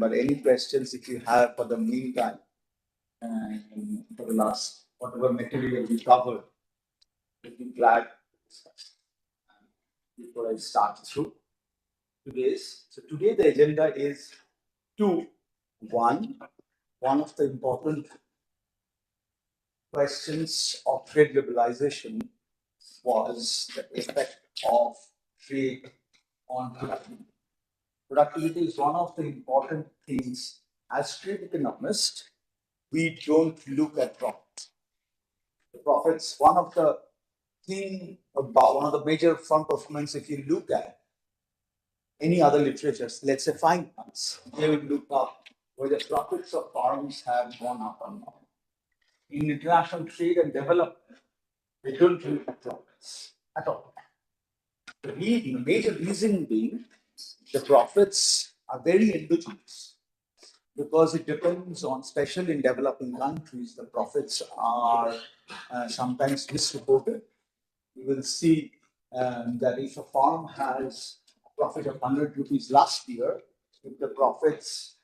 But any questions if you have for the meantime, and for the last, whatever material we covered, I'd be glad to discuss. Before I start through today's, so today the agenda is two. One of the important questions of trade liberalization was the effect of trade on productivity. Productivity is one of the important things. As trade economists, we don't look at profits. The profits, one of the major firm performance, if you look at any other literatures, let's say finance, they will look up whether profits of firms have gone up or not. In international trade and development, they don't look at profits at all. The major reason being the profits are very endogenous because it depends on, especially in developing countries, the profits are sometimes misreported. You will see that if a farm has a profit of 100 rupees last year, if the profits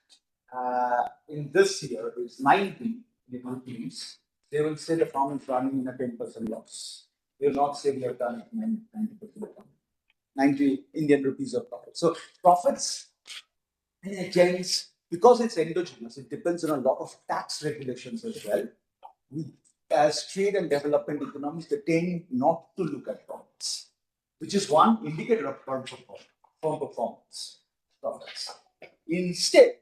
in this year is 90 rupees, they will say the farm is running in a 10% loss. They will not say we have done 90%. 90 Indian rupees of profit. So profits change because it's endogenous. It depends on a lot of tax regulations as well. As trade and development economies, they tend not to look at profits, which is one indicator of firm performance. Profits. Instead,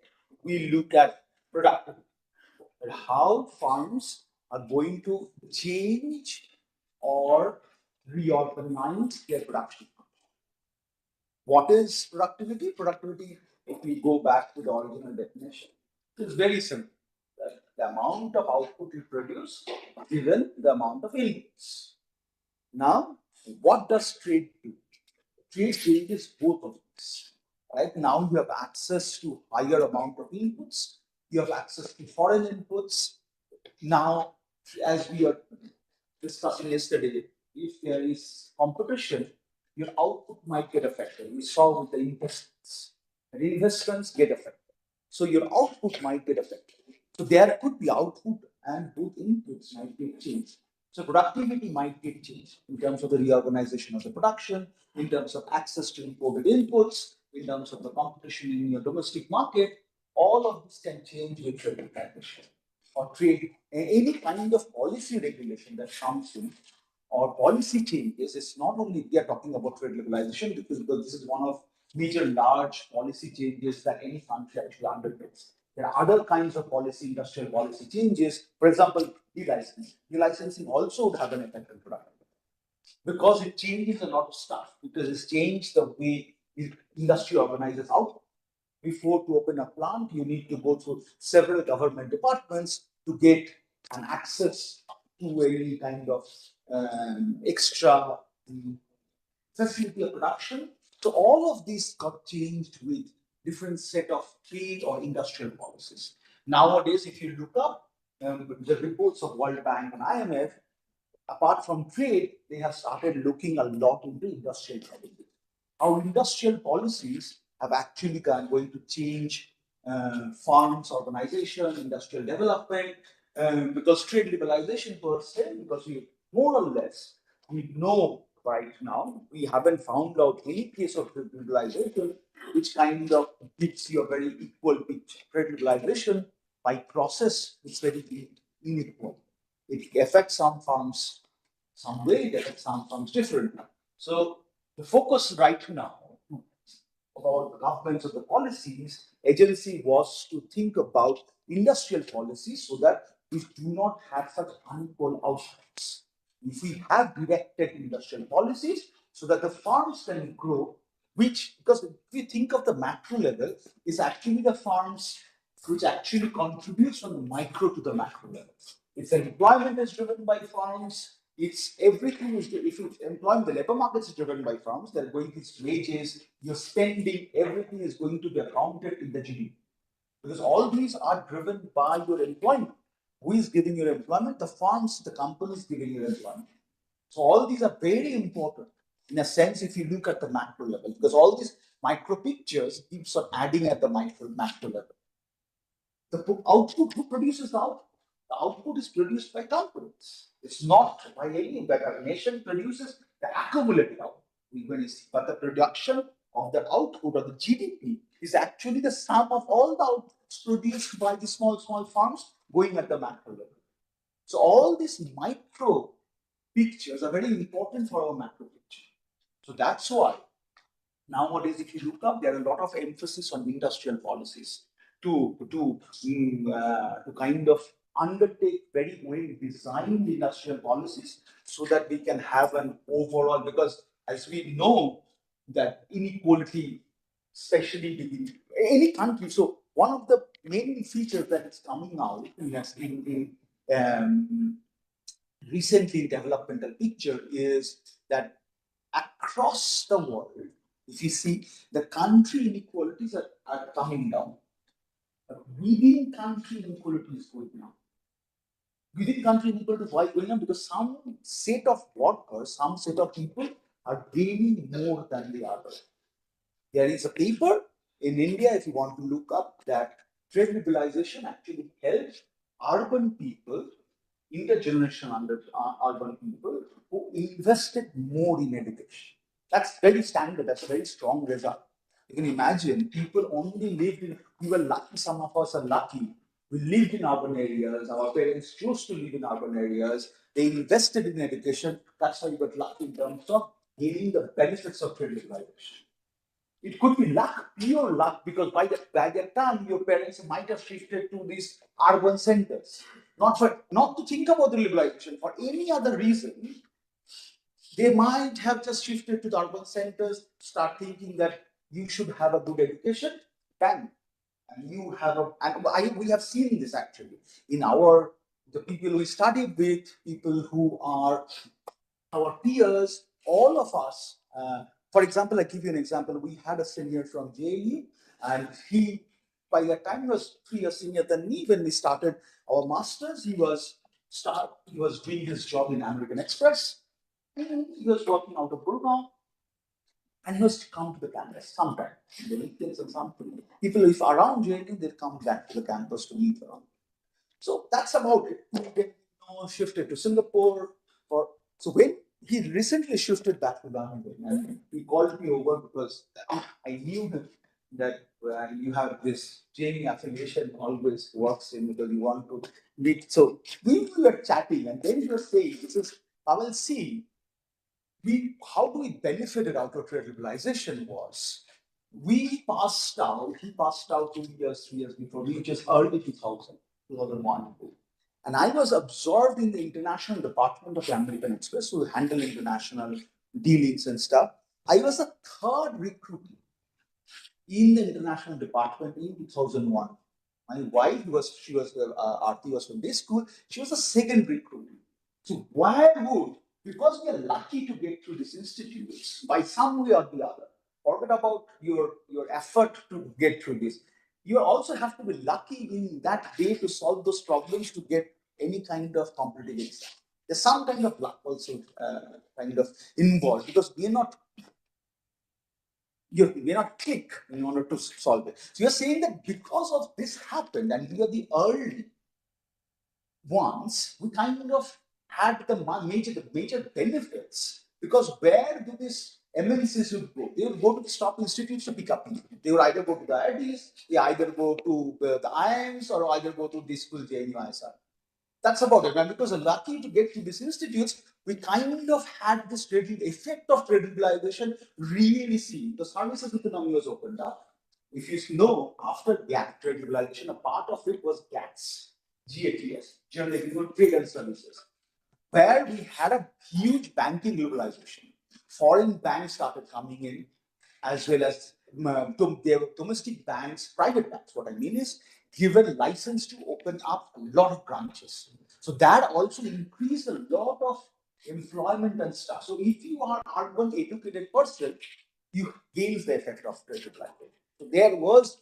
we look at productivity, how firms are going to change or reorganize their production. What is productivity? Productivity, if we go back to the original definition, is very simple. The amount of output you produce given the amount of inputs. Now, what does trade do? Trade changes both of these. Right now, you have access to higher amount of inputs. You have access to foreign inputs. Now, as we are discussing yesterday, if there is competition, your output might get affected. We saw with the investments. The investments get affected. So your output might get affected. So there could be output and both inputs might get changed. So productivity might get changed in terms of the reorganization of the production, in terms of access to imported inputs, in terms of the competition in your domestic market. All of this can change with trade liberalization or trade, any kind of policy regulation that comes in or policy changes. It's not only we are talking about trade liberalization because this is one of major large policy changes that any country actually undertakes. There are other kinds of policy, industrial policy changes. For example, delicensing. Delicensing also would have an effect on productivity because it changes a lot of stuff, because it's changed the way industry organizes output. Before to open a plant, you need to go through several government departments to get an access to any kind of extra facility of production. So all of these got changed with different set of trade or industrial policies. Nowadays, if you look up the reports of World Bank and IMF, apart from trade, they have started looking a lot into industrial policy. How industrial policies have actually going to change farms, organization, industrial development, because trade liberalization per se, because we more or less, we know right now, we haven't found out any case of trade liberalization which kind of gives you a very equal picture. Trade liberalization by process is very unequal. It affects some farms some way, it affects some farms differently. So the focus right now about the governments of the policies agency was to think about industrial policies so that we do not have such unequal outcomes. If we have directed industrial policies so that the farms can grow, which, because if we think of the macro level, is actually the farms which actually contributes from the micro to the macro level. If the employment is driven by farms, it's everything is, if you employment, the labor market is driven by farms, they're going to its wages, your spending, everything is going to be accounted in the GDP. Because all these are driven by your employment. Who is giving your employment? The farms, the companies giving your employment. So all these are very important in a sense if you look at the macro level, because all these micro pictures keeps on adding at the macro level. The output, who produces the output? The output is produced by companies. It's not by any, but a nation produces the accumulated output. But the production of the output of the GDP is actually the sum of all the outputs produced by the small farms going at the macro level. So all these micro pictures are very important for our macro picture. So that's why nowadays, if you look up, there are a lot of emphasis on industrial policies to kind of undertake very well designed industrial policies so that we can have an overall, because as we know that inequality, especially within any country. So one of the main features that is coming out in recently developmental picture is that across the world, if you see, the country inequalities are coming down. But within country inequality is going down. Within country inequality, why going down? Because some set of workers, some set of people are gaining more than the other. There is a paper in India, if you want to look up, that trade liberalization actually helps urban people, intergenerational urban people who invested more in education. That's very standard, that's a very strong result. You can imagine people only lived in, we were lucky, some of us are lucky. We lived in urban areas, our parents chose to live in urban areas, they invested in education, that's why we got lucky in terms of gaining the benefits of trade liberalization. It could be luck, pure luck, because by the time your parents might have shifted to these urban centers, not to think about the liberalization, for any other reason, they might have just shifted to the urban centers, start thinking that you should have a good education, and you have we have seen this actually in the people we study with, people who are our peers, all of us. For example, I give you an example. We had a senior from JEE, and he, by the time he was 3 years senior than me, when we started our masters, he was doing his job in American Express. And he was working out of Gurgaon, and he was to come to the campus sometime. The weekends and something. People, if around JEE, they come back to the campus to meet around. So that's about it. He get, shifted to Singapore. So when he recently shifted back to London, and he called me over because I knew that you have this JME affiliation always works in because you want to meet. So we were chatting, and then he was saying, "This is I will see. How do we benefited out of trade liberalization was." He passed out 3 years before, which is early 2001. And I was absorbed in the international department of the American Express, who handle international dealings and stuff. I was the third recruit in the international department in 2001. My wife Aarti was from this school. She was the second recruit. So why would, because we are lucky to get through these institutes by some way or the other, forget about your effort to get through this. You also have to be lucky in that day to solve those problems to get any kind of competitive exam. There's some kind of luck also kind of involved, because we're not click in order to solve it. So you're saying that because of this happened, and we are the early ones, we kind of had the major benefits, because where do these MNCs would go? They would go to the top institutes to pick up people. They would either go to the IITs, they either go to the IIMs, or either go to this school, JNU, ISR. That's about it. And because we're lucky to get to these institutes, we kind of had this effect of trade liberalization really seen. The services economy was opened up. If you know, after trade liberalization, a part of it was GATS, General Agreement Trade and Services, where we had a huge banking liberalization. Foreign banks started coming in, as well as domestic banks, private banks. What I mean is, given license to open up a lot of branches. So that also increased a lot of employment and stuff. So if you are an urban educated person, you gain the effect of trade liberalization. So there was,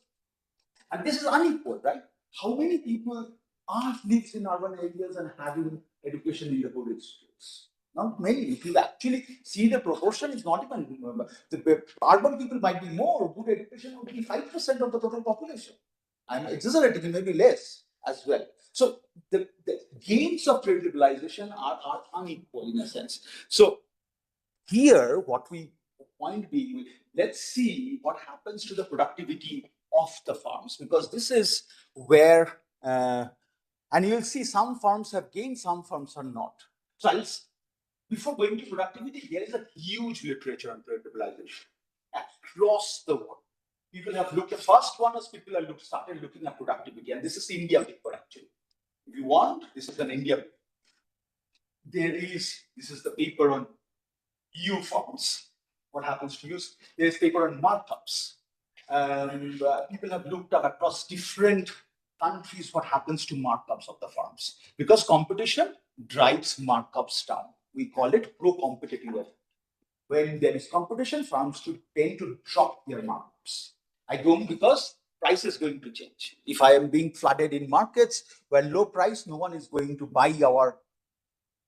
and this is unequal, right? How many people are lives in urban areas and having education in the good institutes? Not many. If you actually see the proportion, it's not even, the urban people might be more, good education would be 5% of the total population. I'm exaggerating, it may be less as well. So the gains of trade liberalization are unequal in a sense. So here, what we point be, let's see what happens to the productivity of the farms, because this is where, and you'll see some farms have gained, some farms are not. So before going to productivity, there is a huge literature on trade liberalization across the world. People have looked, the first one is people have started looking at productivity, and this is the India paper actually. If you want, this is an India paper. This is the paper on EU farms. What happens to use? There is paper on markups. People have looked up across different countries what happens to markups of the farms, because competition drives markups down. We call it pro-competitive. When there is competition, farms tend to drop their markups. I don't, because price is going to change. If I am being flooded in markets where low price, no one is going to buy our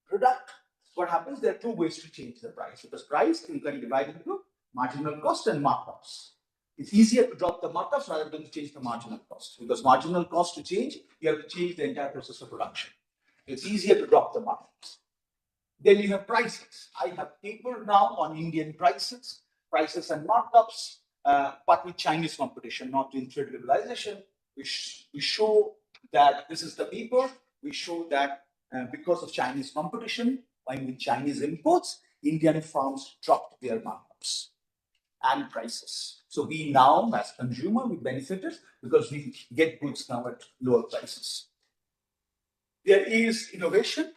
product. What happens? There are two ways to change the price, because price you can divide into marginal cost and markups. It's easier to drop the markups rather than change the marginal cost, because marginal cost to change, you have to change the entire process of production. It's easier to drop the markups. Then you have prices. I have paper now on Indian prices and markups, but with Chinese competition, not in trade liberalization. We show that this is the paper. We show that because of Chinese competition, with Chinese imports, Indian farms dropped their markups and prices. So we now, as consumer, we benefited because we get goods now at lower prices. There is innovation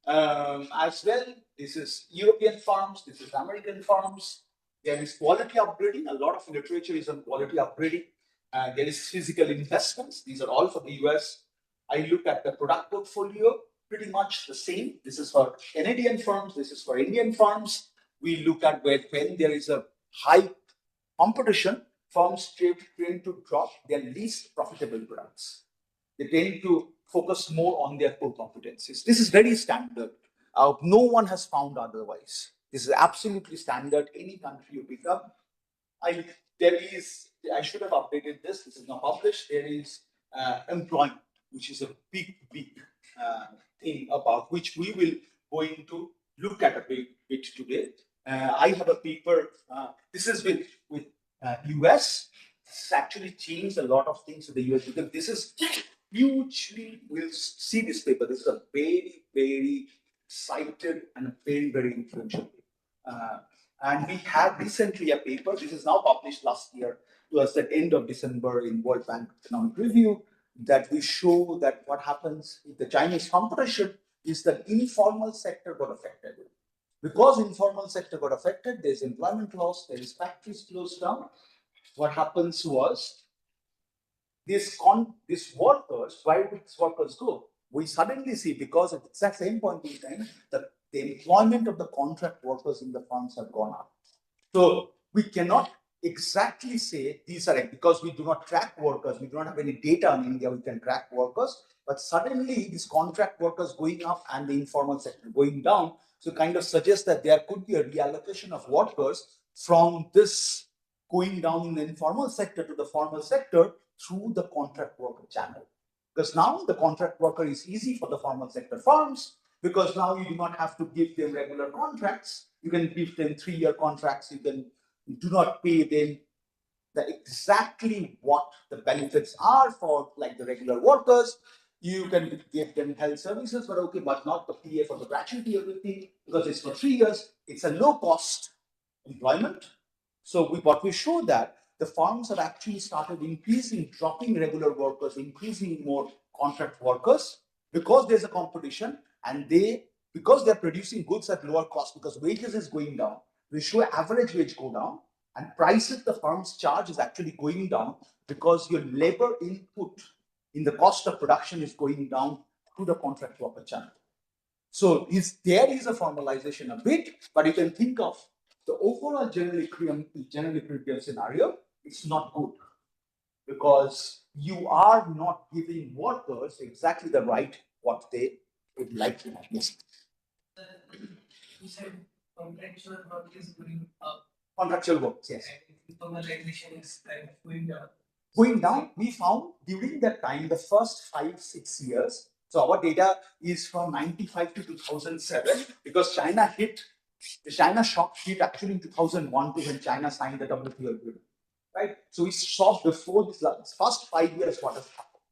as well. This is European farms, this is American farms. There is quality upgrading. A lot of literature is on quality upgrading. There is physical investments. These are all for the US. I look at the product portfolio, pretty much the same. This is for Canadian farms, this is for Indian farms. We look at when there is a high competition, farms tend to drop their least profitable products. They tend to focus more on their core competencies. This is very standard. No one has found otherwise. This is absolutely standard. Any country you pick up, I should have updated this. This is not published. There is employment, which is a big thing about which we will going to look at a bit today. I have a paper. This is with US. This actually changed a lot of things in the US, because this is hugely. We'll see this paper. This is a very cited and very influential paper. And we had recently a paper. This is now published last year, towards the end of December, in World Bank Economic Review, that we show that what happens with the Chinese competition is that informal sector got affected. Because informal sector got affected, there's employment loss, there is factories closed down. What happens was, these workers, where did these workers go? We suddenly see, because at the exact same point in time, that the employment of the contract workers in the farms have gone up. So we cannot exactly say these are, because we do not track workers, we do not have any data in India, we can track workers, but suddenly these contract workers going up and the informal sector going down, so kind of suggests that there could be a reallocation of workers from this going down in the informal sector to the formal sector through the contract worker channel. Because now the contract worker is easy for the formal sector farms, because now you do not have to give them regular contracts. You can give them 3-year contracts. You do not pay them exactly what the benefits are for, like the regular workers. You can give them health services, but not the PA for the gratuity, everything, because it's for 3 years. It's a low cost employment. So what we show that the farms have actually started dropping regular workers, increasing more contract workers, because there's a competition, and because they're producing goods at lower cost, because wages is going down. We show average wage go down, and prices the firms charge is actually going down, because your labor input in the cost of production is going down to the contract worker channel. So there is a formalization a bit, but you can think of the overall general equilibrium scenario. It's not good, because you are not giving workers exactly the right what they would like to have. Yes. You said contractual work is going up. Contractual work, yes. And informalization is kind of going down. Going down, we found during that time, the first 5-6 years. So our data is from 95 to 2007 because the China shock hit actually in 2001 when China signed the WTO agreement, right? So we saw before this first 5 years what has happened.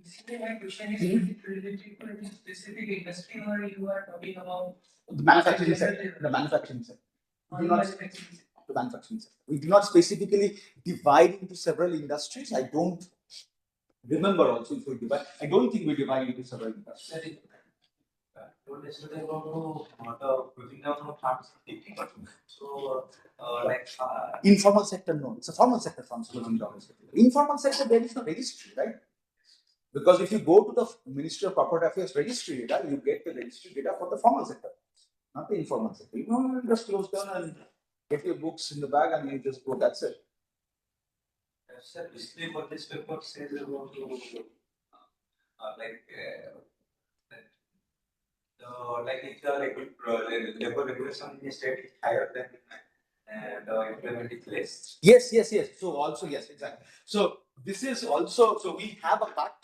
Basically, my question is related to any specific industry or you are talking about The manufacturing sector. The manufacturing sector. The manufacturing sector. We do not specifically divide into several industries. I don't remember also if we divide. I don't think we divide into several industries. Informal sector, no. It's a formal sector firms closing down. Informal sector, there is no registry, right? Because if you go to the Ministry of Corporate Affairs registry data, you get the registry data for the formal sector, not the informal sector. You know, just close down and get your books in the bag and you just go, that's it. Sir, basically what this paper says about if the labor regulation in the state is higher than the implement is less. Yes. So also, yes, exactly. So this is also, so we have a cut.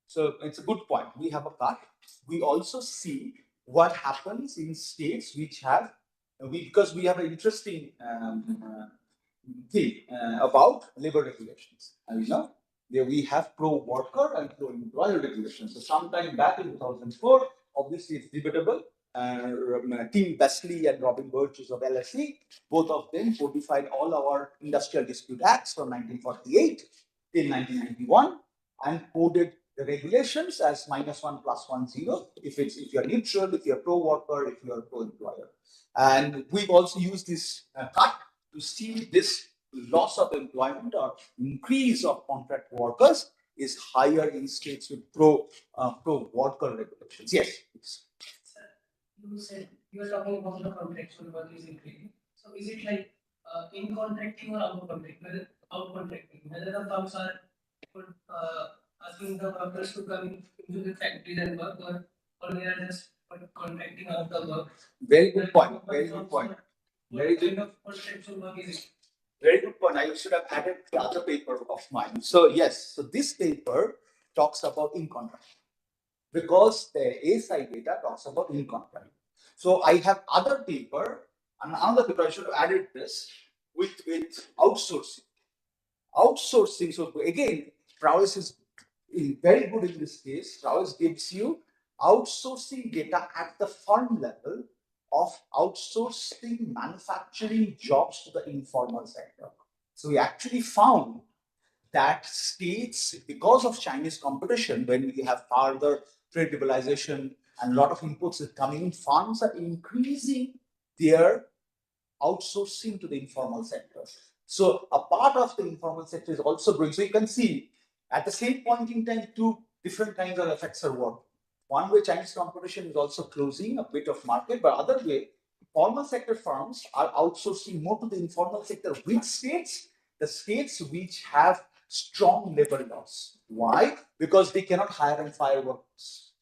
So it's a good point. We have a cut. We also see what happens in states which have, because we have an interesting thing about labor regulations. And you know, there we have pro-worker and pro-employer regulations. So sometime back in 2004, obviously it's debatable. Tim Besley and Robin Burgess of LSE, both of them codified all our industrial dispute acts from 1948 till 1991 and coded the regulations as -1 +1 0 if you're neutral, if you're pro-worker, if you're pro-employer. And we've also used this cut to see this loss of employment or increase of contract workers is higher in states with pro-worker regulations. Yes. You said you were talking about the contractual work is increasing. So is it like in contracting or out contracting? Out contracting, whether the firms are asking the workers to come into the factories and work, or they are just contracting out the work. Very good point. Very good point. Very good. Kind of contractual work is it? Very good point. I should have added the other paper of mine. So yes, so this paper talks about in contract because the ASI data talks about in contract. So I have other paper and another paper. I should have added this with outsourcing. Outsourcing. So again, Prowess is very good in this case. Prowess gives you outsourcing data at the firm level of outsourcing manufacturing jobs to the informal sector. So we actually found that states, because of Chinese competition, when we have further trade liberalization and a lot of inputs are coming in, firms are increasing their outsourcing to the informal sector. So a part of the informal sector is also growing. So you can see at the same point in time, two different kinds of effects are working. One way, Chinese competition is also closing a bit of market, but other way, formal sector firms are outsourcing more to the informal sector. Which states? The states which have strong labor laws. Why? Because they cannot hire and fire workers.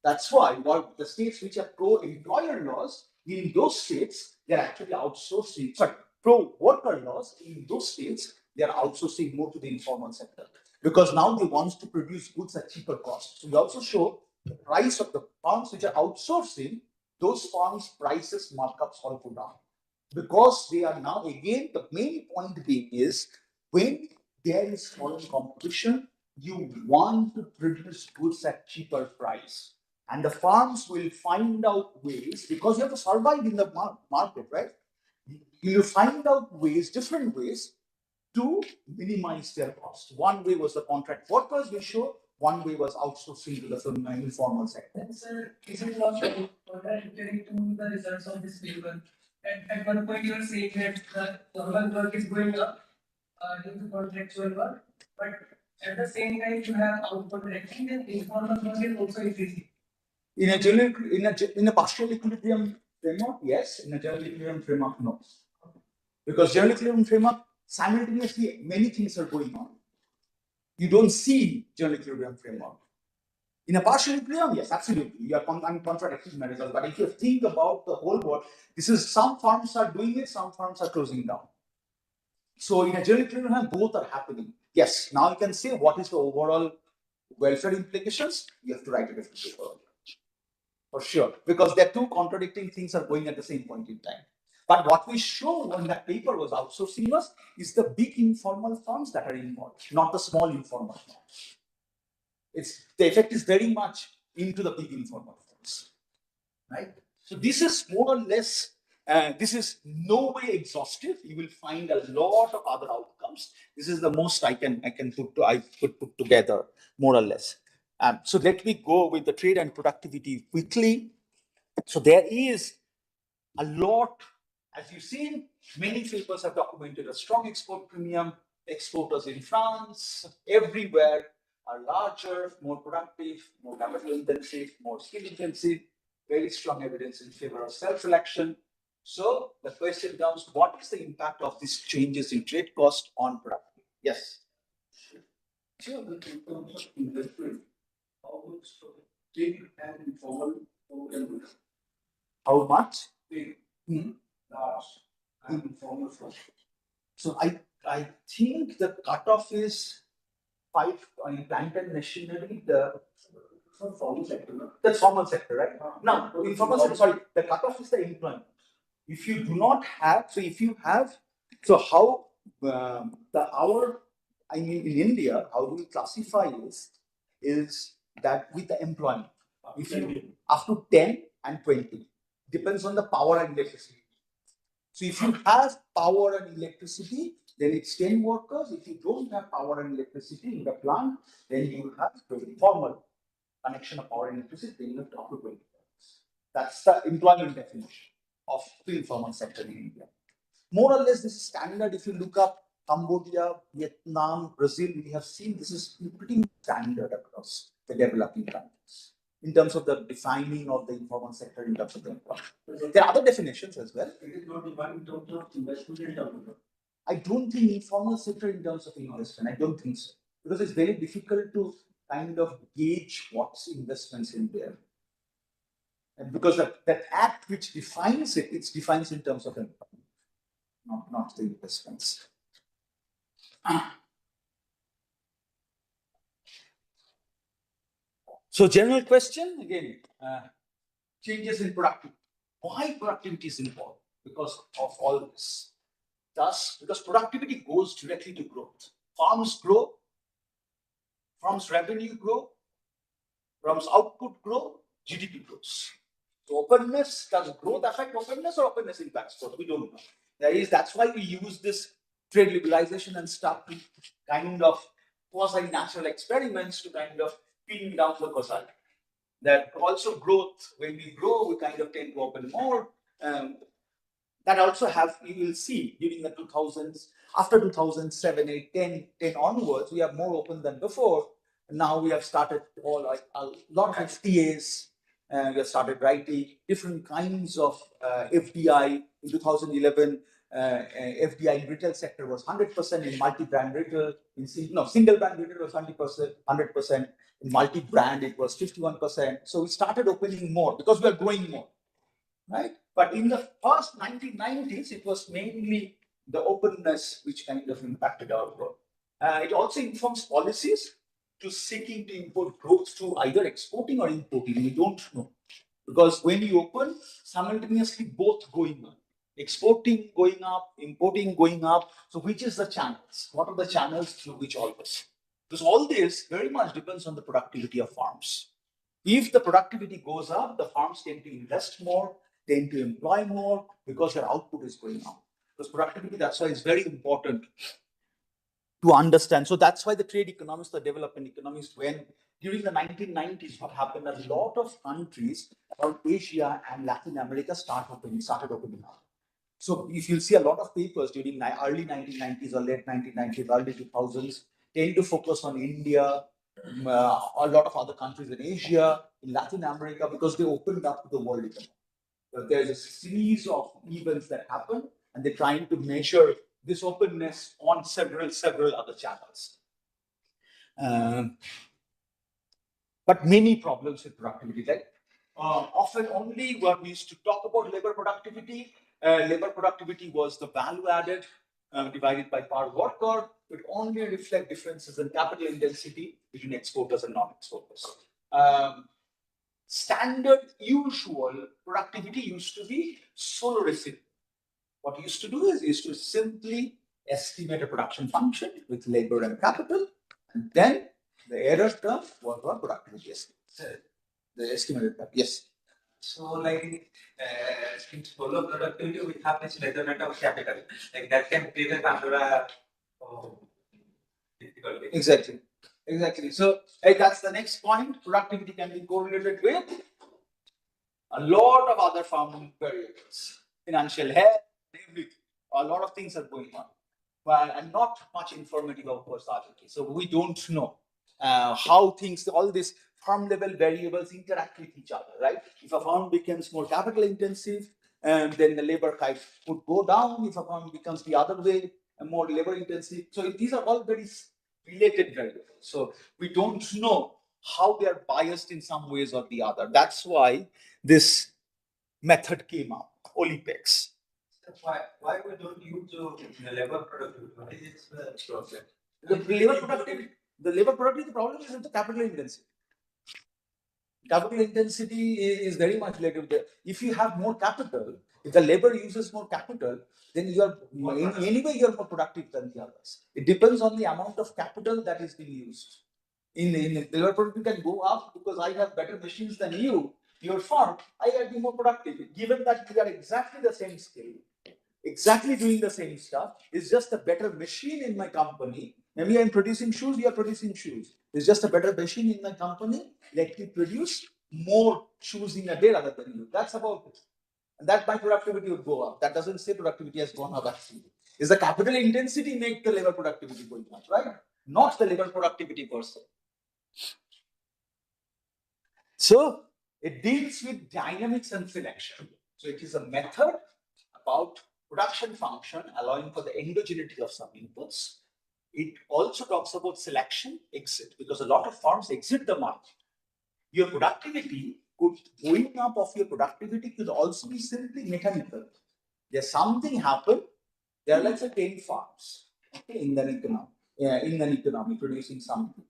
That's why the states which have pro-employer laws, in those states, they're actually outsourcing, pro-worker laws, in those states, they are outsourcing more to the informal sector. Because now they want to produce goods at cheaper cost. So we also show the price of the firms which are outsourcing, those firms' prices markups all go down. Because they are now, again, the main point being is when there is foreign competition, you want to produce goods at cheaper price. And the farms will find out ways, because you have to survive in the market, right? You find out ways, different ways to minimize their cost. One way was the contract workers we showed, one way was outsourcing to the informal sector. Sir, is it not contradictory to the results of this paper? At one point, you are saying that the formal work is going up due to contractual work, but at the same time, you have out contracting and informal work is also increasing. In a partial equilibrium framework, yes. In a general equilibrium framework, no. Because general equilibrium framework, simultaneously many things are going on. You don't see general equilibrium framework. In a partial equilibrium, yes, absolutely. You are contradicting my results. But if you think about the whole world, this is some firms are doing it, some firms are closing down. So in a general equilibrium, both are happening. Yes, now you can see what is the overall welfare implications. You have to write a different paper for sure, because there are two contradicting things are going at the same point in time. But what we show when that paper was outsourcing us is the big informal firms that are involved, not the small informal firms. The effect is very much into the big informal firms, right? So this is more or less, this is no way exhaustive. You will find a lot of other outcomes. This is the most I could put together more or less. So let me go with the trade and productivity quickly. So there is a lot, as you've seen, many papers have documented a strong export premium. Exporters in France, everywhere, are larger, more productive, more capital intensive, more skill intensive, very strong evidence in favor of self-selection. So the question comes, what is the impact of these changes in trade cost on productivity? Yes. Sure, but in terms of investment, how much big and informal programs, How much? big, Hmm. large, and informal firms? So I think the cutoff is 5 in plant and machinery. For formal sector, no? That's formal sector, right? Now, informal sector, sorry, the cutoff is the employment. If you do not have, so if you have, so how I mean, in India, how do we classify is that with the employment, if you up to 10 and 20, depends on the power and electricity. So if you have power and electricity, then it's 10 workers. If you don't have power and electricity in the plant, then you have 20 formal connection of power and electricity, then you have up to 20 workers. That's the employment definition of the informal sector in India. More or less, this is standard. If you look up Cambodia, Vietnam, Brazil, we have seen this is pretty standard across the developing countries in terms of the defining of the informal sector in terms of the employment. There are other definitions as well. It is not defined in terms of investment in terms of. I don't think informal sector in terms of investment. I don't think so, because it's very difficult to kind of gauge what's investments in there. And because that act which defines it, it defines in terms of employment, not the investments. So general question again, changes in productivity. Why productivity is important? Because of all this. Thus, because productivity goes directly to growth. Farms grow, farms revenue grow, farms output grow, GDP grows. So openness, does growth affect openness or openness impacts growth? We don't know. That's why we use this trade liberalization and stuff to kind of quasi-natural experiments to kind of pin down the causality. That also growth, when we grow, we kind of tend to open more. That also you will see during the 2000s, after 2007, 8, 10 onwards, we are more open than before. Now we have started a lot of FTAs. We have started writing different kinds of FDI. In 2011, FDI in retail sector was 100%, in multi-brand retail, single brand retail was 100%, in multi-brand it was 51%. So we started opening more because we are growing more, right? But in the first 1990s, it was mainly the openness which kind of impacted our growth. It also informs policies to seeking to import growth through either exporting or importing. We don't know, because when you open, simultaneously both going on. Exporting going up, importing going up. So which is the channels? What are the channels through which all this? Because all this very much depends on the productivity of farms. If the productivity goes up, the farms tend to invest more, tend to employ more, because their output is going up. Because productivity, that's why it's very important to understand. So that's why the trade economists, the development economists, when during the 1990s, what happened, a lot of countries around Asia and Latin America started opening up. So if you see a lot of papers during early 1990s or late 1990s, early 2000s, tend to focus on India, a lot of other countries in Asia, in Latin America, because they opened up to the world economy. There's a series of events that happen, and they're trying to measure this openness on several other channels. But many problems with productivity, right? Often only when we used to talk about labor productivity was the value added divided by per worker, it only reflect differences in capital intensity between exporters and non-exporters. Standard usual productivity used to be solo recipe. What you used to do is used to simply estimate a production function with labor and capital, and then the error term was what productivity estimate. The estimated term. Yes. So, like in solo productivity, we have this measurement of capital. Like that can prevent under difficulty. Exactly. Exactly. So that's the next point. Productivity can be correlated with a lot of other farming variables, financial health, everything. A lot of things are going on, but and not much informative, of course, RGT. So we don't know how things, all these farm level variables interact with each other, right? If a farm becomes more capital intensive, then the labor kite would go down. If a farm becomes the other way, more labor intensive. So these are all very related variables. So we don't know how they are biased in some ways or the other. That's why this method came up, Olley-Pakes. Why we don't use the labor productivity? What is its problem? The labor productivity problem is the capital intensity. Capital intensity is very much related to if you have more capital, if the labor uses more capital, then you are anyway you are more productive than the others. It depends on the amount of capital that is being used. In labor productivity can go up because I have better machines than you, your farm, I can be more productive. Given that we are exactly the same scale, exactly doing the same stuff, it's just a better machine in my company. Maybe I'm producing shoes, you are producing shoes. It's just a better machine in my company, let me produce more shoes in a day rather than you. That's about it. And that my productivity would go up. That doesn't say productivity has gone up actually. Is the capital intensity make the labor productivity going up, right? Not the labor productivity per se. So it deals with dynamics and selection. So it is a method about production function allowing for the endogeneity of some inputs. It also talks about selection, exit, because a lot of farms exit the market. Your productivity could, going up of your productivity could also be simply mechanical. There's something happened. There are, let's say, 10 farms, okay, in an economy producing something.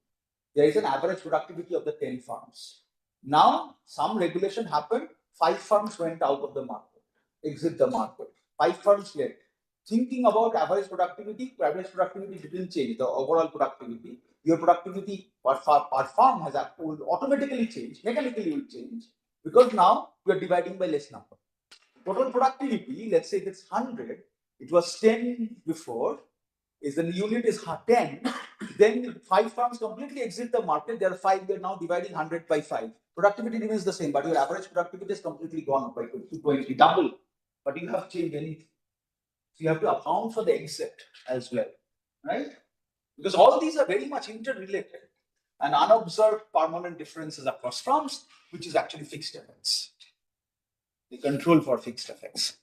There is an average productivity of the 10 farms. Now, some regulation happened, 5 farms went out of the market, exit the market. 5 firms left. Thinking about average productivity didn't change, the overall productivity. Your productivity per farm has will automatically change, mechanically will change, because now we are dividing by less number. Total productivity, let's say it's 100, it was 10 before, is the unit is 10, then 5 farms completely exit the market, there are 5, they're now dividing 100 by 5. Productivity remains the same, but your average productivity has completely gone up by 220, double, but you have changed anything. So you have to account for the exit as well, right? Because all these are very much interrelated and unobserved permanent differences across farms, which is actually fixed effects. The control for fixed effects.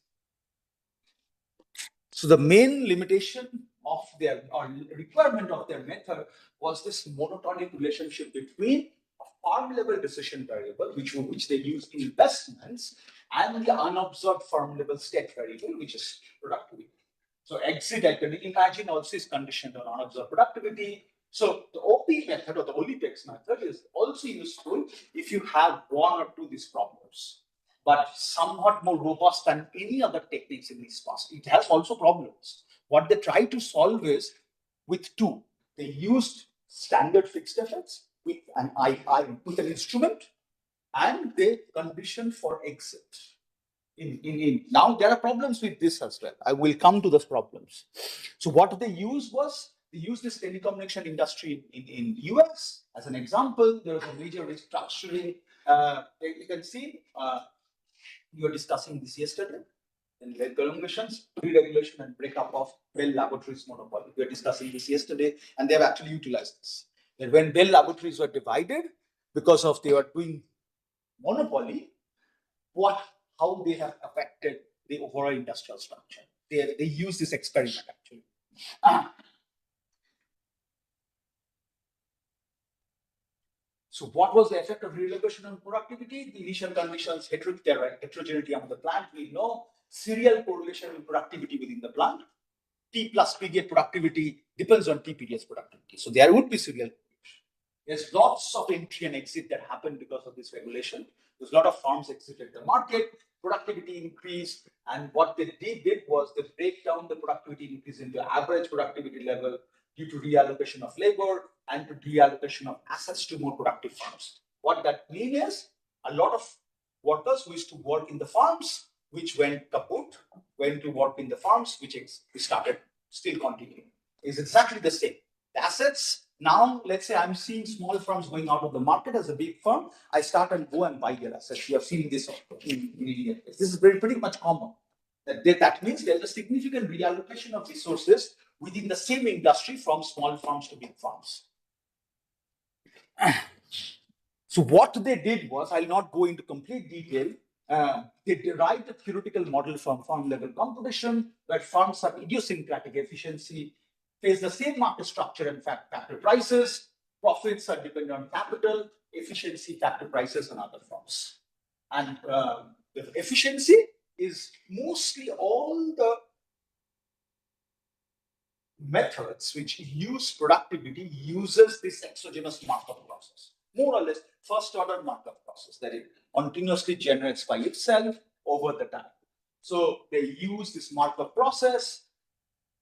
So the main limitation of their or requirement of their method was this monotonic relationship between a farm level decision variable, which they use in investments, and the unobserved farm level state variable, which is productivity. So exit, I can imagine, also is conditioned on unobserved productivity. So the OP method or the Olley-Pakes method is also useful if you have one or two of these problems, but somewhat more robust than any other techniques in this past. It has also problems. What they try to solve is with two. They used standard fixed effects with an with an instrument, and they conditioned for exit. Now there are problems with this as well. I will come to those problems. So what they used was they used this telecommunication industry in US as an example. There was a major restructuring. You can see we were discussing this yesterday. In regulations, re-regulation and breakup of Bell Laboratories monopoly. We were discussing this yesterday, and they have actually utilized this. That when Bell Laboratories were divided because of they were doing monopoly, how they have affected the overall industrial structure. They use this experiment actually. So what was the effect of relocation on productivity? The initial conditions, heterogeneity among the plant, we know serial correlation with productivity within the plant. T plus period productivity depends on T periods productivity. So there would be serial contribution. There's lots of entry and exit that happened because of this regulation. There's a lot of firms exited the market, productivity increased, and what they did was they break down the productivity increase into average productivity level due to reallocation of labor and to reallocation of assets to more productive firms. What that means is a lot of workers who used to work in the farms, which went kaput, went to work in the farms, which started still continuing. It's exactly the same. The assets, now let's say I'm seeing small firms going out of the market as a big firm, I start and go and buy their assets. You have seen this in India. This is pretty much common. That means there's a significant reallocation of resources within the same industry from small firms to big firms. So what they did was, I'll not go into complete detail, they derived a theoretical model from firm level computation where firms have idiosyncratic efficiency, face the same market structure and factor prices, profits are dependent on capital, efficiency, factor prices, and other firms. And the efficiency is mostly all the methods which use productivity uses this exogenous markup process. More or less, first order markup process that it continuously generates by itself over the time. So they use this markup process.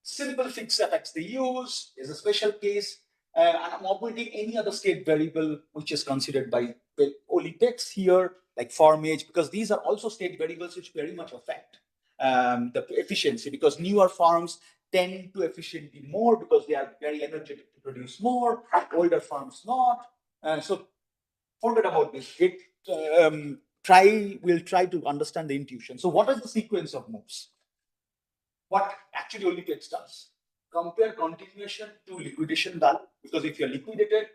Simple fixed effects they use is a special case. And I'm operating any other state variable which is considered by Olley-Pakes here, like form age, because these are also state variables which very much affect the efficiency, because newer farms tend to efficiently more because they are very energetic to produce more, older farms not. So forget about this. We'll try to understand the intuition. So what is the sequence of moves? What actually Olley-Pakes does? Compare continuation to liquidation value, because if you're liquidated,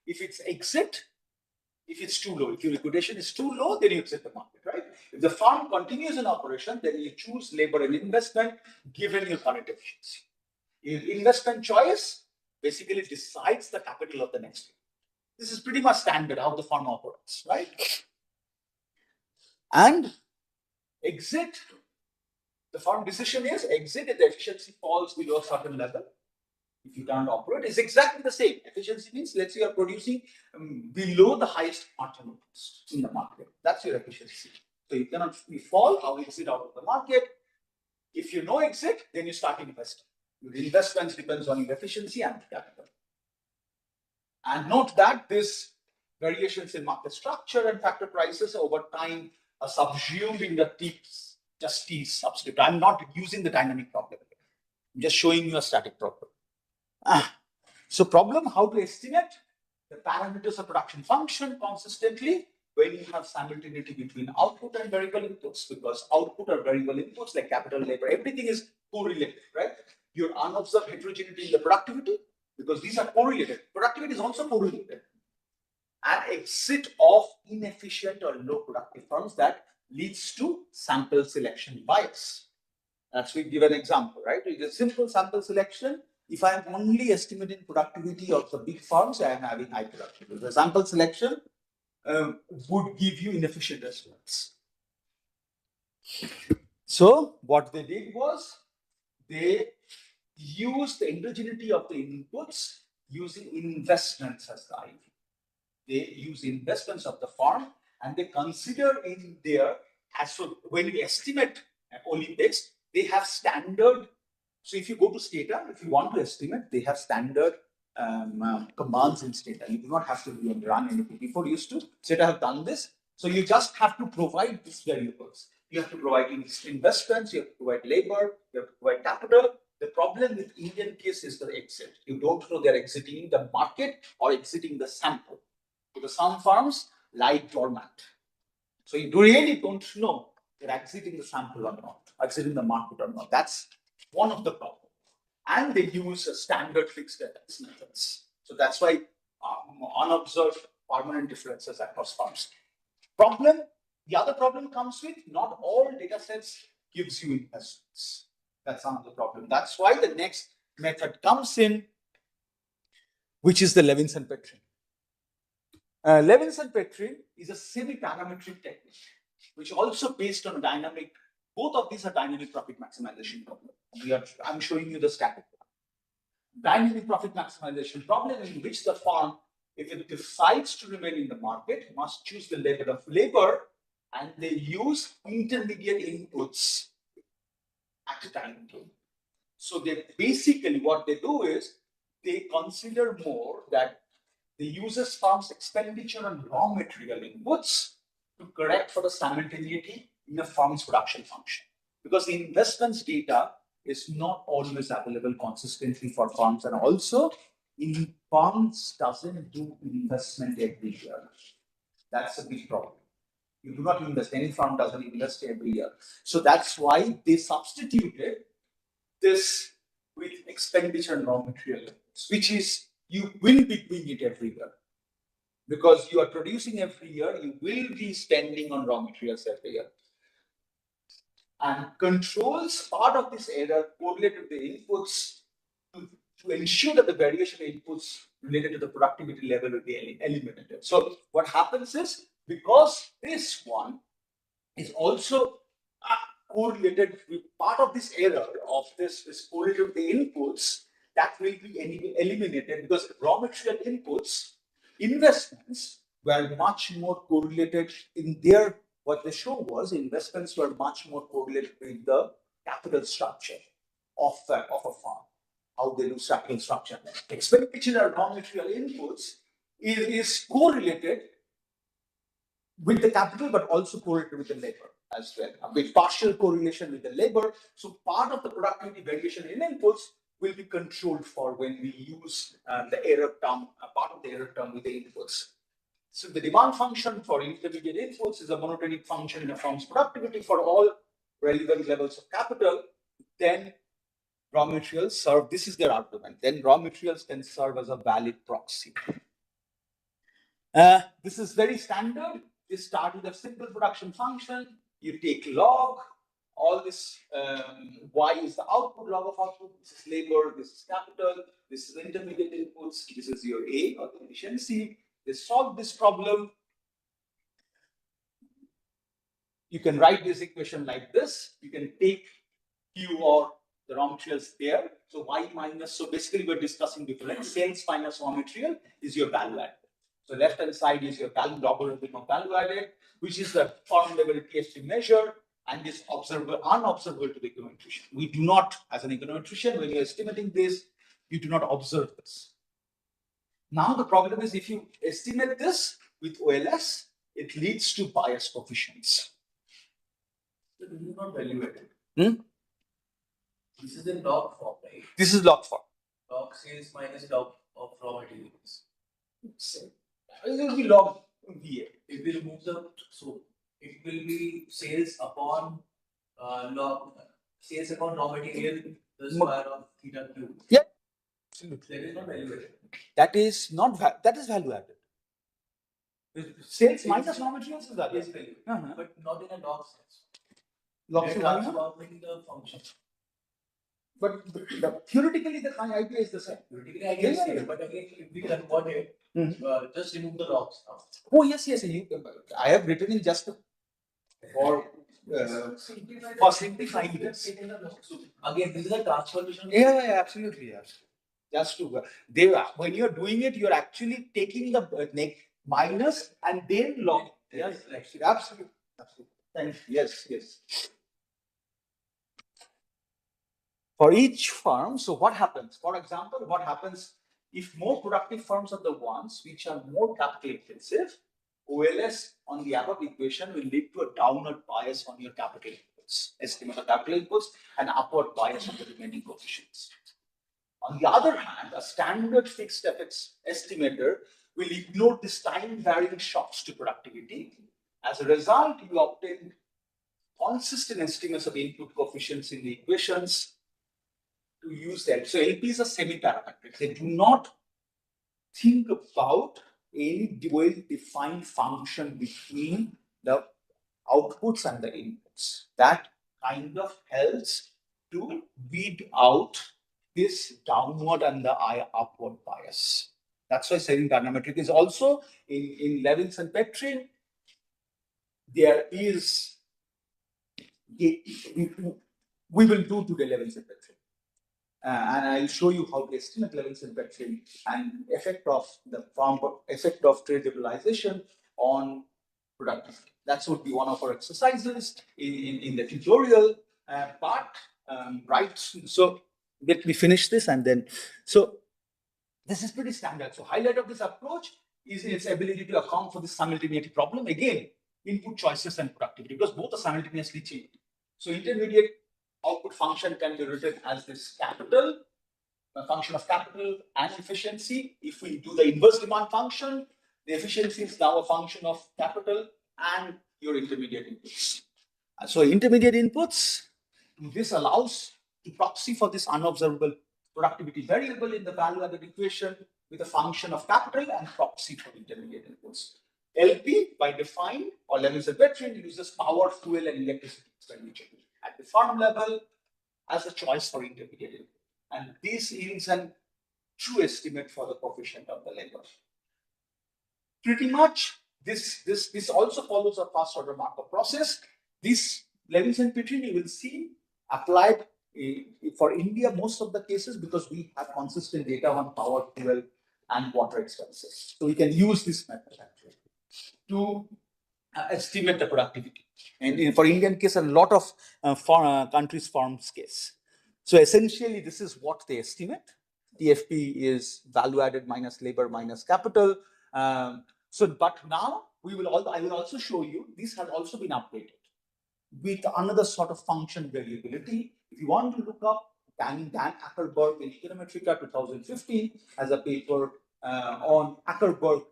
if it's exit, if it's too low, if your liquidation is too low, then you exit the market, right? If the farm continues in operation, then you choose labor and investment given your current efficiency. Your investment choice basically decides the capital of the next year. This is pretty much standard how the farm operates, right? And exit, the farm decision is exit if the efficiency falls below a certain level. If you can't operate, it's exactly the same. Efficiency means, let's say you're producing below the highest marginal cost in the market. That's your efficiency. So you cannot fall or exit out of the market. If you know exit, then you start investing. Your investments depends on your efficiency and capital. And note that this variations in market structure and factor prices over time are subsumed in the T subscript. I'm not using the dynamic problem. I'm just showing you a static problem. So problem, how to estimate the parameters of production function consistently when you have simultaneity between output and variable inputs, because output or variable inputs like capital, labor, everything is correlated, right? Your unobserved heterogeneity in the productivity, because these are correlated. Productivity is also correlated. And exit of inefficient or low productive firms that leads to sample selection bias. As we give an example, right? It's a simple sample selection. If I am only estimating productivity of the big firms, I am having high productivity. The sample selection would give you inefficient estimates. So what they did was they used the endogeneity of the inputs using investments as the idea. They use investments of the farm and they consider in there, as so when you estimate Olley-Pakes, they have standard. So if you go to Stata, if you want to estimate, they have standard commands in Stata. You do not have to run anything. Before used to, Stata have done this. So you just have to provide these variables. You have to provide investments, you have to provide labor, you have to provide capital. The problem with Indian case is the exit. You don't know they're exiting the market or exiting the sample. Because some farms lie dormant. So you really don't know they're exiting the sample or not, exiting the market or not. That's one of the problems. And they use standard fixed effects methods. So that's why unobserved permanent differences across farms. Problem, the other problem comes with not all data sets gives you investments. That's another problem. That's why the next method comes in, which is the Levinshon-Petrin. Levinshon-Petrin is a semi-parametric technique, which also based on dynamic. Both of these are dynamic profit maximization problem. I'm showing you the static one. Dynamic profit maximization problem in which the firm, if it decides to remain in the market, must choose the level of labor and they use intermediate inputs at a time. So they basically what they do is they consider more that the user's firm's expenditure on raw material inputs to correct for the simultaneity in the firm's production function. Because the investments data is not always available consistently for firms, and also in firms doesn't do investment every year. That's a big problem. You do not invest, any firm doesn't invest every year. So that's why they substituted this with expenditure on raw material, which is you will be doing it every year. Because you are producing every year, you will be spending on raw materials every year. And controls part of this error correlated with the inputs to ensure that the variation inputs related to the productivity level will be eliminated. So what happens is, because this one is also correlated with part of this error of this is correlated with the inputs, that will be eliminated because raw material inputs, investments were much more correlated in their, what they show was investments were much more correlated with the capital structure of a firm, how they do capital structure. Expenditure on raw material inputs is correlated with the capital, but also correlated with the labor as well, with partial correlation with the labor. So part of the productivity variation in inputs will be controlled for when we use the error term, part of the error term with the inputs. So the demand function for intermediate inputs is a monotonic function in a firm's productivity for all relevant levels of capital. Then raw materials serve, this is their argument, then raw materials can serve as a valid proxy. This is very standard. You start with a simple production function. You take log. All this y is the output, log of output. This is labor. This is capital. This is intermediate inputs. This is your A or the efficiency. They solve this problem. You can write this equation like this. You can take Q or the raw materials there. So y minus. So basically, we're discussing different. Sales minus raw material is your value added. So left hand side is your value logarithm of value added, which is the firm level TST measure and is observable, unobservable to the econometrician. We do not, as an econometrician, when you're estimating this, you do not observe this. Now the problem is if you estimate this with OLS, it leads to bias coefficients. So this is not evaluated. This is in log form, right? This is log form. Log sales minus log of raw materials. It will be log VA. If we remove the, so it will be sales upon log sales upon raw material, the square of theta cube. Yeah, absolutely. That is not evaluated. That is not that is value added. Sales minus raw materials is value added. But not in a log sense. Log It is transforming the function. but theoretically the idea is the same. Theoretically, I can say, but again, if we convert it, just remove the logs now. Oh yes, yes. I have written in just for simplifying this. So again, this is a transformation. Yeah, absolutely, yes. Just to when you're doing it, you're actually taking the minus and then log. Yes, absolutely. Thank you. Yes. For each firm, so what happens? For example, what happens if more productive firms are the ones which are more capital intensive? OLS on the above equation will lead to a downward bias on your capital inputs, estimate of capital inputs, and upward bias on the remaining coefficients. On the other hand, a standard fixed effects estimator will ignore this time varying shocks to productivity. As a result, you obtain consistent estimates of input coefficients in the equations to use that. So LPs are semi-parametric. They do not think about any well-defined function between the outputs and the inputs. That kind of helps to weed out this downward and the upward bias. That's why semi-parametric is also in Levinshon-Petrin. There is we will do today Levinshon-Petrin. And I'll show you how to estimate Levinshon-Petrin and effect of trade liberalization on productivity. That would be one of our exercises in the tutorial part, right? So let me finish this and then, so this is pretty standard. So highlight of this approach is its ability to account for the simultaneity problem. Again, input choices and productivity, because both are simultaneously changing. So intermediate output function can be written as this capital, a function of capital and efficiency. If we do the inverse demand function, the efficiency is now a function of capital and your intermediate inputs. So intermediate inputs, this allows to proxy for this unobservable productivity variable in the value-added equation with a function of capital and proxy for intermediate inputs. LP, by define, or Levinshon-Petrin, uses power, fuel, and electricity expenditure at the firm level as a choice for intermediate input. And this is a true estimate for the coefficient of the labor. Pretty much, this also follows a first order Markov process. This Levinshon-Petrin you will see applied for India most of the cases, because we have consistent data on power, fuel, and water expenses. So we can use this method actually to estimate the productivity. And for Indian case, a lot of countries forms case. So essentially, this is what they estimate. TFP is value added minus labor minus capital. But now I will also show you this has also been updated with another sort of function variability. If you want to look up Dan Ackerberg in Econometrica 2015 as a paper on Ackerberg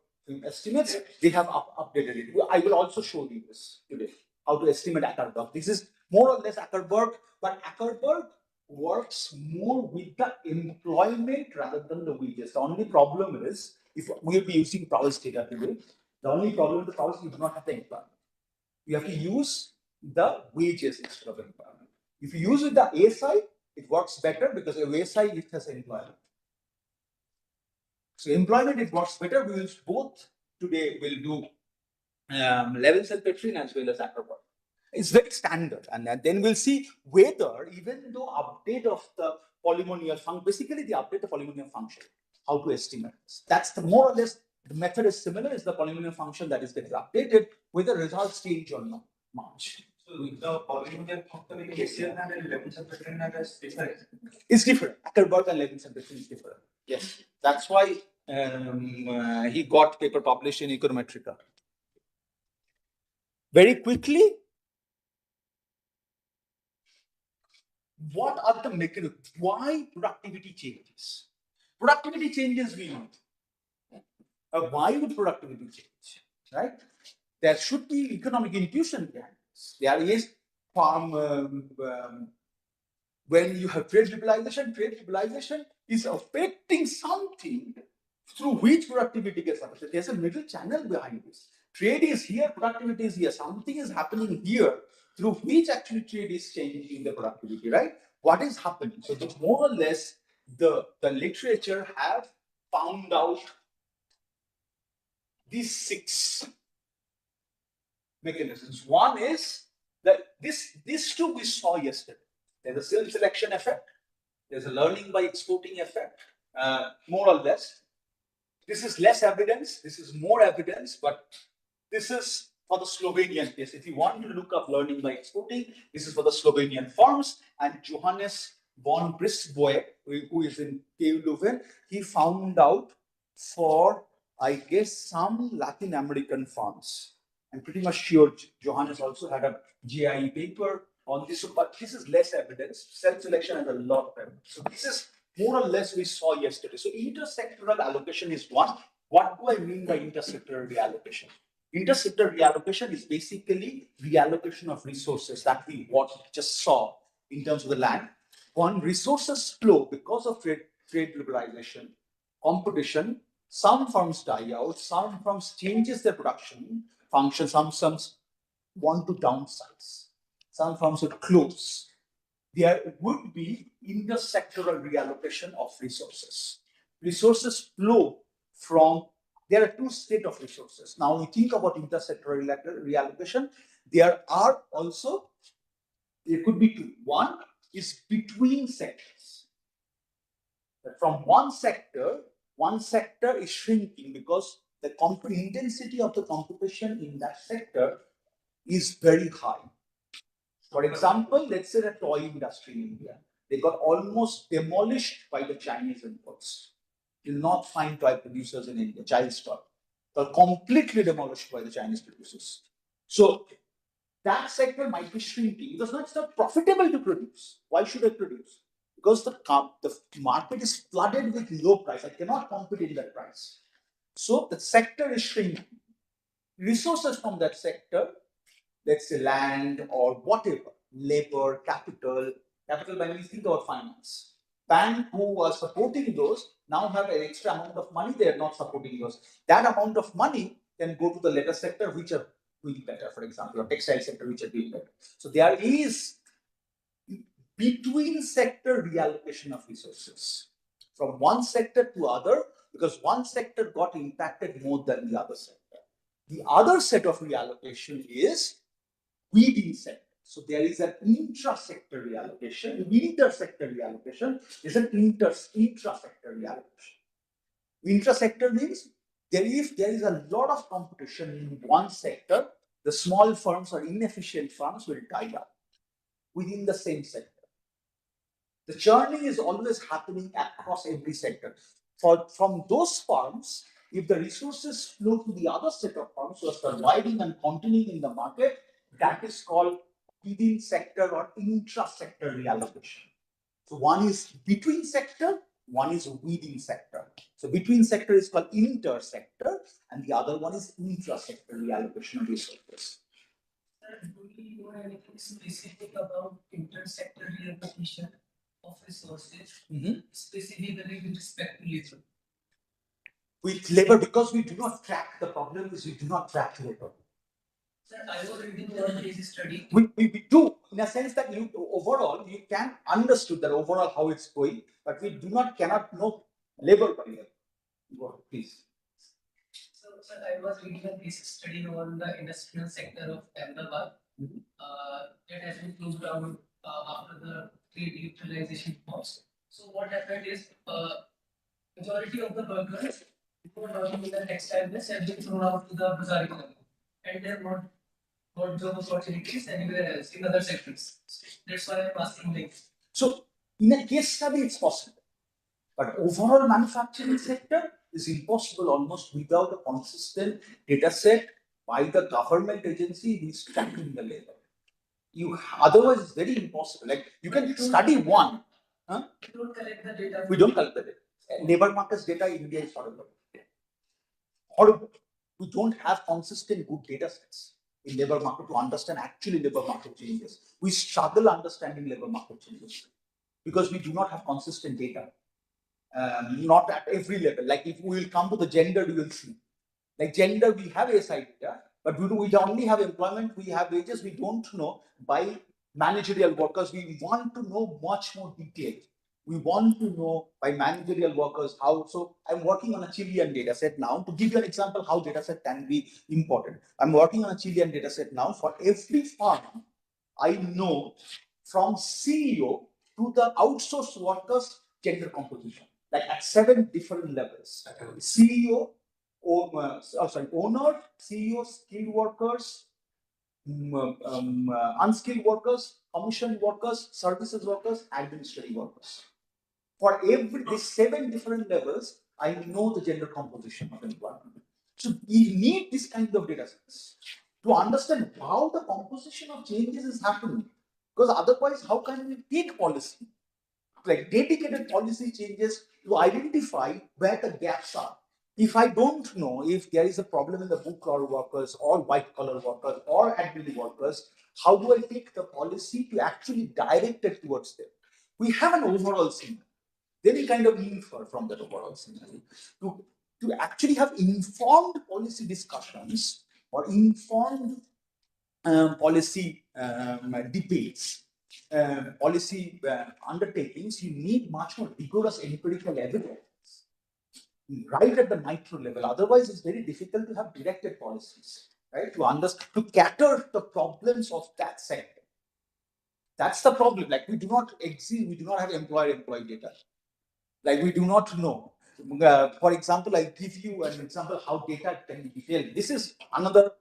estimates, they have updated it. I will also show you this today, how to estimate Ackerberg. This is more or less Ackerberg, but Ackerberg works more with the employment rather than the wages. The only problem is, if we will be using Prowess data today, the only problem with the Prowess, you do not have the employment. You have to use the wages instead of employment. If you use with the A side, it works better because the A side it has employment. So employment it works better. We will both today will do Levinshon-Petrin as well as Ackerberg. It's very standard, and then we'll see whether, even though update of the polynomial function, basically the update of polynomial function, how to estimate this. That's the more or less the method is similar. Is the polynomial function that is getting updated, whether results change or not much. So the polynomial function in GIAN and Levinshon-Petrin is different. It's different. Ackerberg and Levinshon-Petrin is different. Yes, that's why he got paper published in Econometrica. Very quickly, what are the mechanisms? Why productivity changes? Productivity changes we know. Why would productivity change? Right? There should be economic intuition behind this. There is when you have trade liberalization is affecting something through which productivity gets affected. There's a middle channel behind this. Trade is here, productivity is here. Something is happening here through which actually trade is changing the productivity, right? What is happening? So more or less the literature have found out these 6 mechanisms. One is that these 2 we saw yesterday. There's a self-selection effect. There's a learning by exporting effect, more or less. This is less evidence. This is more evidence, but this is for the Slovenian case. If you want to look up learning by exporting, this is for the Slovenian firms. And Johannes von Brisboe, who is in TU Leuven, he found out for, I guess, some Latin American firms. I'm pretty much sure Johannes also had a GIE paper on this, but this is less evidence. Self-selection has a lot of evidence. So this is more or less we saw yesterday. So intersectoral allocation is one. What do I mean by intersectoral reallocation? Intersectoral reallocation is basically reallocation of resources that we just saw in terms of the land. One, resources flow because of trade liberalization, competition. Some firms die out, some firms changes their production function, some firms want to downsize, some firms would close. There would be intersectoral reallocation of resources. Resources flow from, there are 2 states of resources. Now we think about intersectoral reallocation. There could be 2. One, is between sectors. But from one sector is shrinking because the intensity of the competition in that sector is very high. For example, let's say the toy industry in India, they got almost demolished by the Chinese imports. You'll not find toy producers in India, child's toy. They're completely demolished by the Chinese producers. So that sector might be shrinking because it's not profitable to produce. Why should I produce? Because the market is flooded with low price. I cannot compete in that price. So the sector is shrinking. Resources from that sector, let's say land or whatever, labor, capital when we think about finance. Bank who was supporting those now have an extra amount of money, they are not supporting those. That amount of money can go to the latter sector which are doing better, for example, or textile sector which are doing better. So there is between sector reallocation of resources from one sector to other because one sector got impacted more than the other sector. The other set of reallocation is within sector. So there is an intra-sector reallocation. Inter-sector reallocation is an intra-sector reallocation. Intra-sector means if there is a lot of competition in one sector, the small firms or inefficient firms will die out within the same sector. The churning is always happening across every sector. From those firms, if the resources flow to the other set of firms who are surviving and continuing in the market, that is called within sector or intra-sector reallocation. So one is between sector, one is within sector. So between sector is called inter-sector, and the other one is intra-sector reallocation of resources. Sir, do we know anything specific about inter-sector reallocation of resources, specifically with respect to labor? With labor, because we do not track, the problem is we do not track labor. Sir, I was reading one case study. We do, in a sense that overall you can understood that overall how it's going, but we cannot know labor by labor. Go ahead, please. So, sir, I was reading a case study on the industrial sector of Ahmedabad. That has been closed down after the trade decentralization cost. So what happened is majority of the workers who were working in the textile business have been thrown out to the bazaar economy, and they have not got job opportunities anywhere else in other sectors. That's why I'm asking like. So in a case study, it's possible. But overall manufacturing sector is impossible almost without a consistent data set by the government agency who is tracking the labor. Otherwise it's very impossible. Like you can study one. We don't collect the data. We don't collect the data. Labor markets data in India is horrible. Horrible. We don't have consistent good data sets in labor market to understand actually labor market changes. We struggle understanding labor market changes because we do not have consistent data. Not at every level. Like if we will come to the gender, we will see. Like gender, we have ASI data, but we only have employment, we have wages, we don't know by managerial workers. We want to know much more detail. We want to know by managerial workers how. So I'm working on a Chilean data set now. To give you an example how data set can be important. I'm working on a Chilean data set now. For every firm, I know from CEO to the outsourced workers gender composition, like at 7 different levels. CEO, owner, CEO, skilled workers, unskilled workers, commission workers, services workers, administrative workers. For these 7 different levels, I know the gender composition of employment. So we need this kind of data sets to understand how the composition of changes is happening. Because otherwise, how can we take policy, like dedicated policy changes to identify where the gaps are? If I don't know if there is a problem in the blue collar workers or white collar workers or admin workers, how do I take the policy to actually direct it towards them? We have an overall scenario. Then we kind of infer from that overall scenario to actually have informed policy discussions or informed policy debates, policy undertakings. You need much more rigorous empirical evidence right at the micro level. Otherwise, it's very difficult to have directed policies, right? To cater the problems of that sector. That's the problem. Like we do not exist, we do not have employer-employee data. Like we do not know. For example, I give you an example how data can be detailed. This is another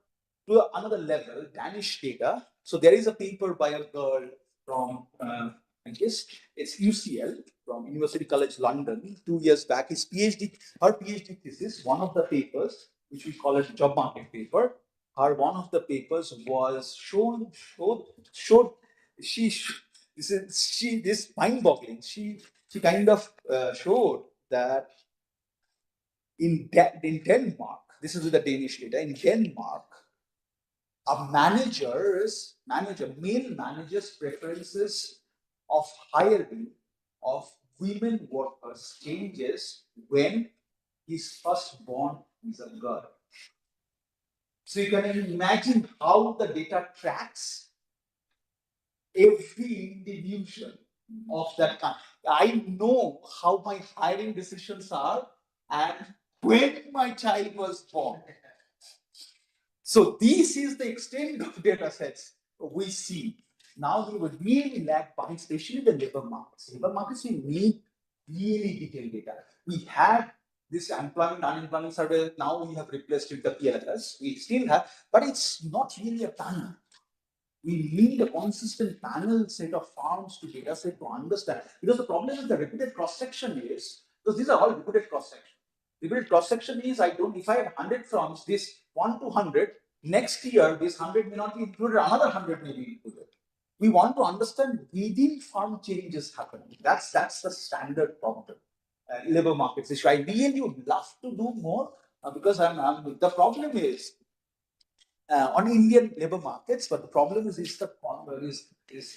level, Danish data. So there is a paper by a girl from I guess it's UCL from University College London 2 years back. Her PhD thesis, one of the papers, which we call it job market paper. One of the papers was showed she this mind-boggling. She kind of showed that in Denmark, this is with the Danish data, in Denmark, male managers' preferences of hiring of women workers changes when his firstborn is a girl. So you can imagine how the data tracks every individual of that kind. I know how my hiring decisions are and when my child was born. So this is the extent of data sets we see. Now we would really lack behind, especially the labor markets. Labor markets, we need really detailed data. We had this employment, unemployment survey, now we have replaced it with the PLS. We still have, but it's not really a panel. We need a consistent panel set of farms to data set to understand. Because the problem is the repeated cross-section is, because these are all repeated cross-section. Repeated cross-section is, if I have 100 farms, this 1 to 100, next year this 100 may not be included, another 100 may be included. We want to understand within farm changes happening. That's the standard problem. Labor markets issue. I really would love to do more because the problem is on Indian labor markets, but the problem is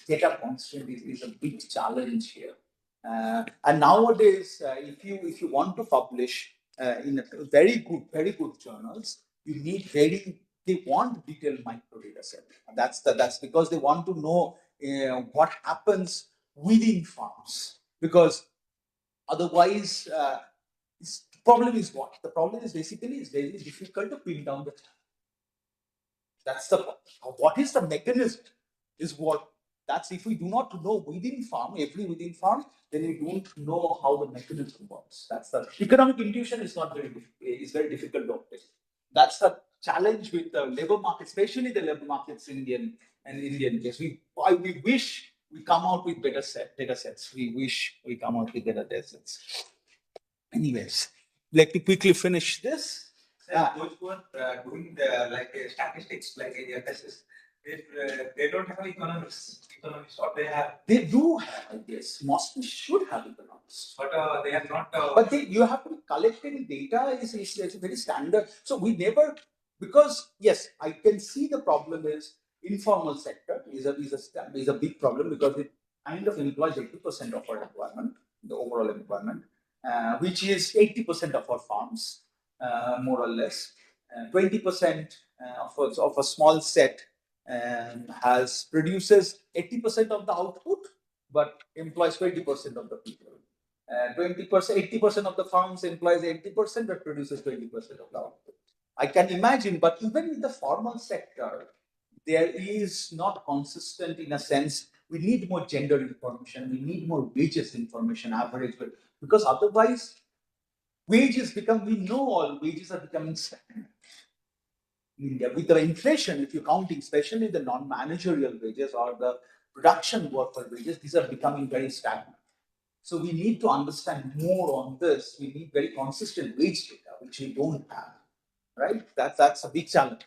data constraint is a big challenge here. And nowadays, if you want to publish in very good journals, you need they want detailed micro data set. And that's because they want to know what happens within farms. Because otherwise, the problem is what? The problem is basically it's very difficult to pin down the. That's what is the mechanism is what that's if we do not know within farm, then we don't know how the mechanism works. That's the economic intuition is not very difficult to obtain. That's the challenge with the labor market, especially the labor markets in Indian case. We wish we come out with better data sets. We wish we come out with better data sets. Anyways, like to quickly finish this. Those who are doing the statistics, like in FSS, they don't have economists, or they have. They do have, I guess. Mostly should have economists. But they are not. But you have to be collecting data is very standard. So we never, because yes, I can see the problem is informal sector is a big problem because it kind of employs 80% of our employment, the overall employment, which is 80% of our farms. More or less, 20% of a small set produces 80% of the output, but employs 20% of the people. 20%, 80% of the farms employs 80%, but produces 20% of the output. I can imagine, but even in the formal sector, there is not consistent in a sense. We need more gender information. We need more wages information, average, because otherwise. We know all wages are becoming stagnant. India, with the inflation, if you're counting, especially the non-managerial wages or the production worker wages, these are becoming very stagnant. So we need to understand more on this. We need very consistent wage data, which we don't have, right? That's a big challenge.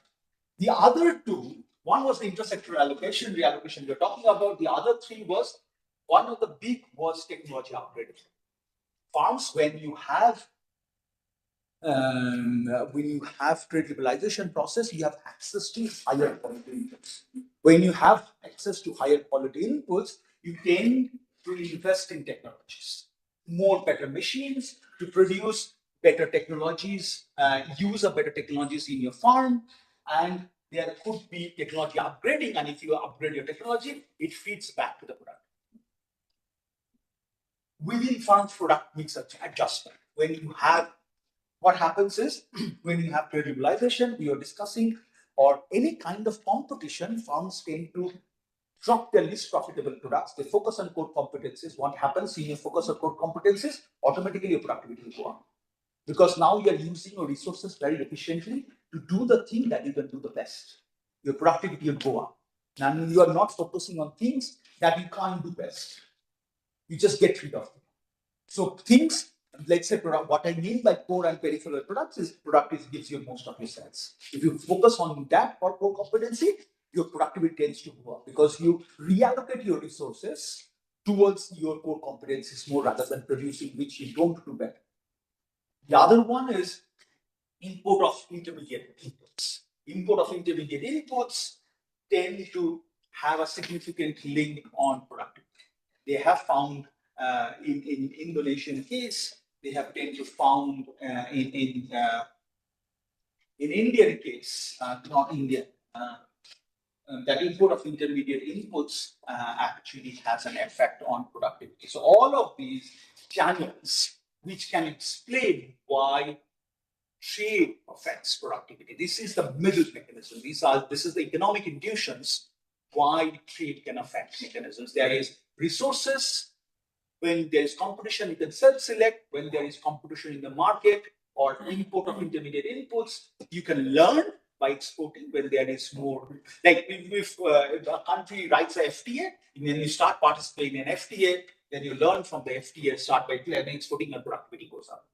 The other two, one was the intersectoral allocation, reallocation we're talking about. The other three was, one of the big was technology upgrade. Farms, when you have trade liberalization process, you have access to higher quality inputs. When you have access to higher quality inputs, you tend to invest in technologies, better machines to produce better technologies, use of better technologies in your farm, and there could be technology upgrading. And if you upgrade your technology, it feeds back to the product. Within farm product mix adjustment, when you have what happens is when you have trade liberalization, we are discussing, or any kind of competition, farms tend to drop their least profitable products. They focus on core competencies. What happens when you focus on core competencies? Automatically your productivity will go up. Because now you are using your resources very efficiently to do the thing that you can do the best. Your productivity will go up. And you are not focusing on things that you can't do best. You just get rid of them. So things, let's say what I mean by core and peripheral products is product gives you most of your sales. If you focus on that or core competency, your productivity tends to go up because you reallocate your resources towards your core competencies more rather than producing which you don't do better. The other one is import of intermediate inputs. Import of intermediate inputs tend to have a significant link on productivity. They have found in Indonesian case, they have tend to found in Indian case, not Indian, that import of intermediate inputs actually has an effect on productivity. So all of these channels which can explain why trade affects productivity. This is the middle mechanism. This is the economic intuitions why trade can affect mechanisms. There is resources. When there is competition, you can self-select. When there is competition in the market or import of intermediate inputs, you can learn by exporting. When there is more, like if a country writes a FTA, and then you start participating in FTA, then you learn from the FTA, start by exporting, and productivity goes up.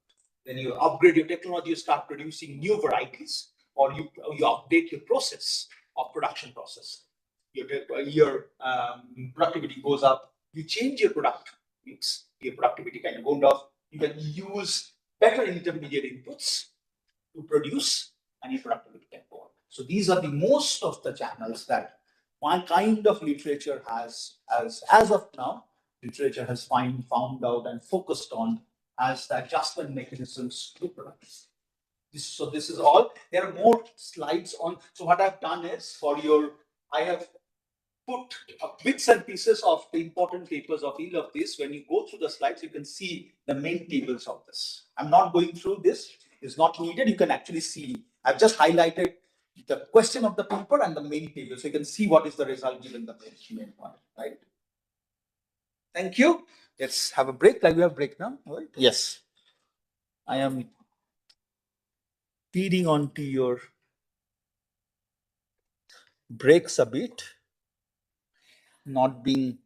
Then you upgrade your technology, you start producing new varieties, or you update your process of production process. Your productivity goes up. You change your product mix, your productivity kind of goes up. You can use better intermediate inputs to produce, and your productivity can go up. So these are the most of the channels that one kind of literature has, as of now, literature has found out and focused on as the adjustment mechanisms to production. So this is all. There are more slides on. So what I've done is I have put bits and pieces of the important papers of each of this. When you go through the slides, you can see the main tables of this. I'm not going through this. It's not needed. You can actually see. I've just highlighted the question of the paper and the main table. So you can see what is the result given the main one, right? Thank you. Let's have a break. Like we have break now. Right? Yes. I am feeding onto your breaks a bit, not being